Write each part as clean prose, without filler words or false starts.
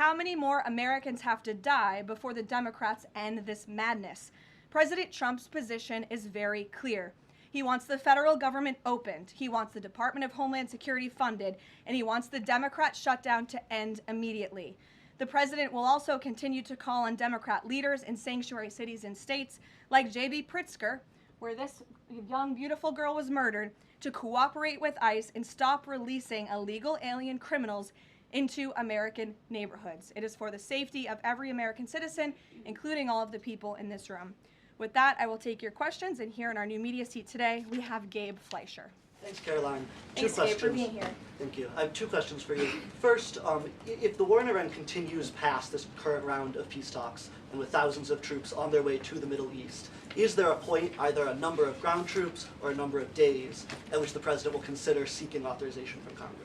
How many more Americans have to die before the Democrats end this madness? President Trump's position is very clear. He wants the federal government opened, he wants the Department of Homeland Security funded, and he wants the Democrat shutdown to end immediately. The president will also continue to call on Democrat leaders in sanctuary cities and states like J.B. Pritzker, where this young, beautiful girl was murdered, to cooperate with ICE and stop releasing illegal alien criminals into American neighborhoods. It is for the safety of every American citizen, including all of the people in this room. With that, I will take your questions, and here in our new media seat today, we have Gabe Fleischer. Thanks, Caroline. Thanks, Gabe, for being here. Thank you. I have two questions for you. First, if the war in Iran continues past this current round of peace talks, and with thousands of troops on their way to the Middle East, is there a point, either a number of ground troops or a number of days, at which the president will consider seeking authorization from Congress?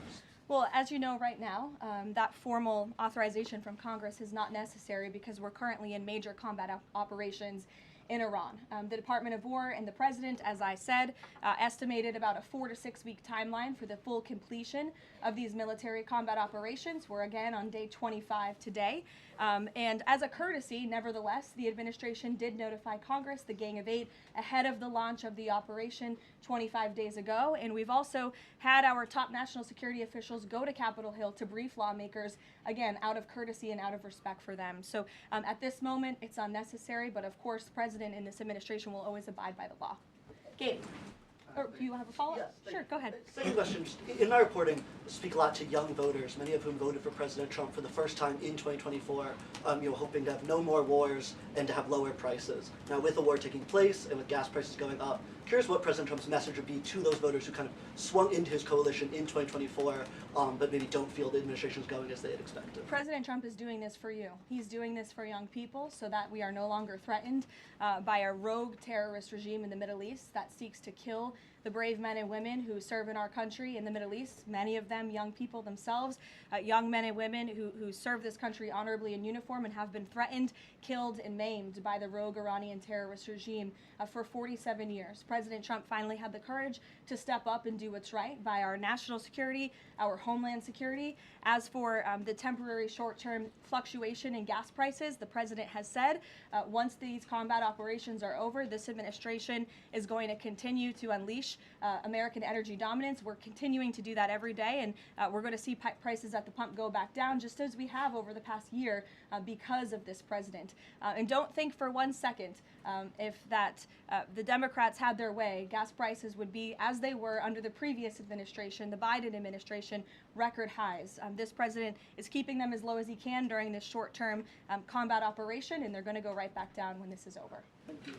Well, as you know right now, that formal authorization from Congress is not necessary because we're currently in major combat operations in Iran. The Department of War and the President, as I said, estimated about a 4 to 6 week timeline for the full completion of these military combat operations. We're again on day 25 today. And as a courtesy, nevertheless, the administration did notify Congress, the Gang of Eight, ahead of the launch of the operation 25 days ago. And we've also had our top national security officials go to Capitol Hill to brief lawmakers, again, out of courtesy and out of respect for them. So at this moment, it's unnecessary, but of course, the President and this administration will always abide by the law. Gabe, or do you have a follow-up? Yes, sure, go ahead. Second question, in my reporting, I speak a lot to young voters, many of whom voted for President Trump for the first time in 2024, hoping to have no more wars and to have lower prices. Now, with the war taking place and with gas prices going up, curious what President Trump's message would be to those voters who kind of swung into his coalition in 2024, but maybe don't feel the administration's going as they had expected. President Trump is doing this for you. He's doing this for young people so that we are no longer threatened by a rogue terrorist regime in the Middle East that seeks to kill the brave men and women who serve in our country in the Middle East, many of them young people themselves, young men and women who serve this country honorably in uniform and have been threatened, killed, and maimed by the rogue Iranian terrorist regime for 47 years. President Trump finally had the courage to step up and do what's right by our national security, our homeland security. As for the temporary short-term fluctuation in gas prices, the president has said once these combat operations are over, this administration is going to continue to unleash American energy dominance. We're continuing to do that every day, and we're going to see prices at the pump go back down, just as we have over the past year because of this president. And don't think for 1 second if the Democrats had their way, gas prices would be as they were under the previous administration, the Biden administration, record highs. This president is keeping them as low as he can during this short-term combat operation, and they're going to go right back down when this is over.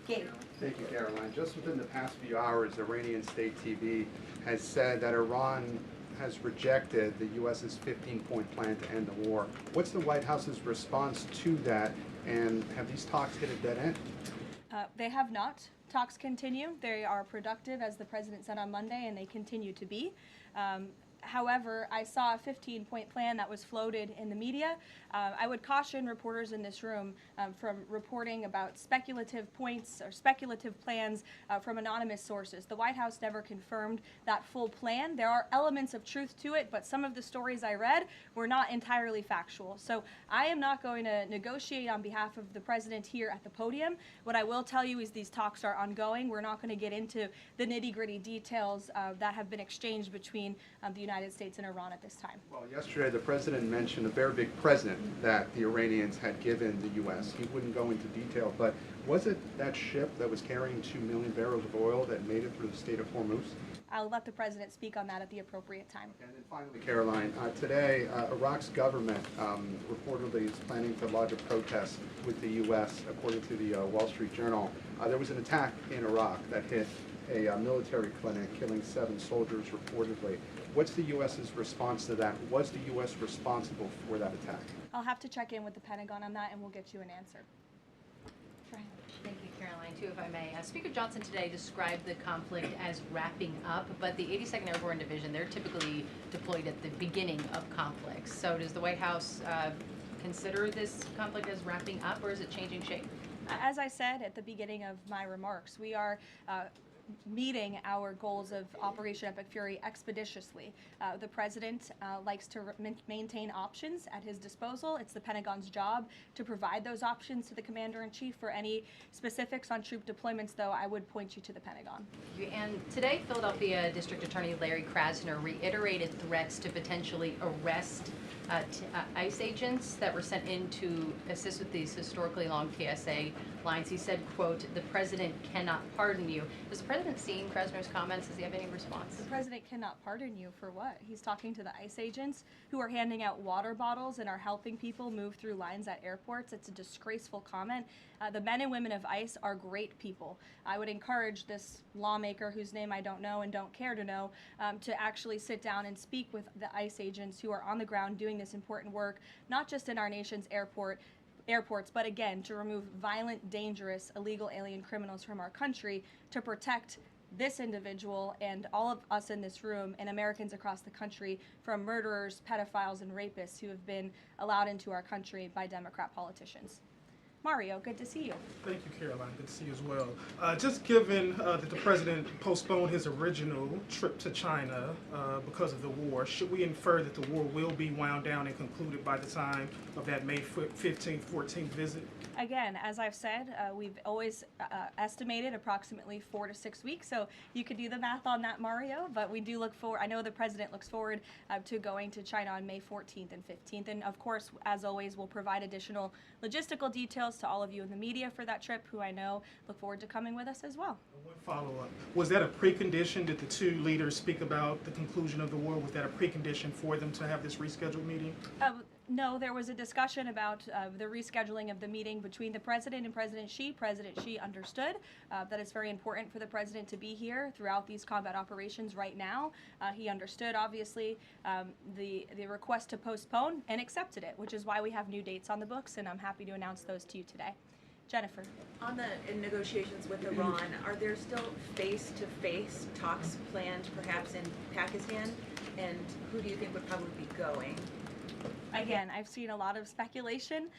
Gabe. Thank you, Caroline. Just within the past few hours, Iranian state TV has said that Iran has rejected the U.S.'s 15-point plan to end the war. What's the White House's response to that, and have these talks hit a dead end? They have not. Talks continue. They are productive, as the president said on Monday, and they continue to be. However, I saw a 15-point plan that was floated in the media. I would caution reporters in this room from reporting about speculative points or speculative plans from anonymous sources. The White House never confirmed that full plan. There are elements of truth to it, but some of the stories I read were not entirely factual. So I am not going to negotiate on behalf of the president here at the podium. What I will tell you is these talks are ongoing. We're not going to get into the nitty-gritty details that have been exchanged between the United States and Iran at this time. Well, yesterday the president mentioned a very big present that the Iranians had given the U.S. He wouldn't go into detail, but was it that ship that was carrying 2 million barrels of oil that made it through the state of Hormuz? I'll let the president speak on that at the appropriate time. And then finally, Caroline, today Iraq's government reportedly is planning to lodge a protest with the U.S. According to the Wall Street Journal. There was an attack in Iraq that hit a military clinic, killing 7 soldiers reportedly. What's the U.S.'s response to that? Was the U.S. responsible for that attack? I'll have to check in with the Pentagon on that, and we'll get you an answer. Thank you, Caroline. Too, if I may. Speaker Johnson today described the conflict as wrapping up, but the 82nd Airborne Division, they're typically deployed at the beginning of conflicts. So does the White House consider this conflict as wrapping up, or is it changing shape? As I said at the beginning of my remarks, we are meeting our goals of Operation Epic Fury expeditiously. The president likes to maintain options at his disposal. It's the Pentagon's job to provide those options to the commander-in-chief. For any specifics on troop deployments, though, I would point you to the Pentagon. And today, Philadelphia District Attorney Larry Krasner reiterated threats to potentially arrest ICE agents that were sent in to assist with these historically long TSA lines. He said, quote, "The president cannot pardon you." Has the president seen Krasner's comments? Does he have any response? The president cannot pardon you for what? He's talking to the ICE agents who are handing out water bottles and are helping people move through lines at airports. It's a disgraceful comment. The men and women of ICE are great people. I would encourage this lawmaker, whose name I don't know and don't care to know, to actually sit down and speak with the ICE agents who are on the ground doing this important work, not just in our nation's airports, but again, to remove violent, dangerous, illegal alien criminals from our country, to protect this individual and all of us in this room and Americans across the country from murderers, pedophiles, and rapists who have been allowed into our country by Democrat politicians. Mario, good to see you. Thank you, Caroline. Good to see you as well. Just given that the president postponed his original trip to China because of the war, should we infer that the war will be wound down and concluded by the time of that May 15th, 14th visit? Again, as I've said, we've always estimated approximately 4 to 6 weeks, so you could do the math on that, Mario, but we do look forward, I know the president looks forward to going to China on May 14th and 15th, and of course, as always, we'll provide additional logistical details to all of you in the media for that trip, who I know look forward to coming with us as well. One follow-up. Was that a precondition? Did the two leaders speak about the conclusion of the war? Was that a precondition for them to have this rescheduled meeting? No, there was a discussion about the rescheduling of the meeting between the president and President Xi. President Xi understood that it's very important for the president to be here throughout these combat operations right now. He understood, obviously, the request to postpone and accepted it, which is why we have new dates on the books, and I'm happy to announce those to you today. Jennifer. On the negotiations with Iran, are there still face-to-face talks planned perhaps in Pakistan? And who do you think would probably be going? Again, I've seen a lot of speculation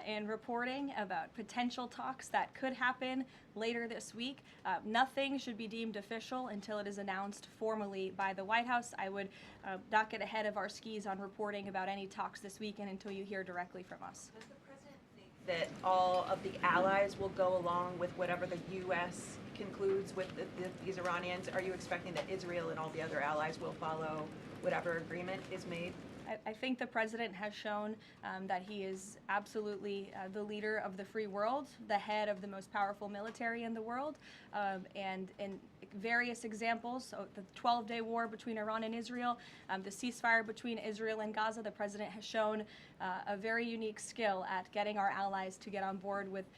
and reporting about potential talks that could happen later this week. Nothing should be deemed official until it is announced formally by the White House. I would not get ahead of our skis on reporting about any talks this weekend until you hear directly from us. Does the president think that all of the allies will go along with whatever the U.S. concludes with these Iranians? Are you expecting that Israel and all the other allies will follow whatever agreement is made? I think the president has shown that he is absolutely the leader of the free world, the head of the most powerful military in the world, and in various examples, so the 12-day war between Iran and Israel, the ceasefire between Israel and Gaza, the president has shown a very unique skill at getting our allies to get on board with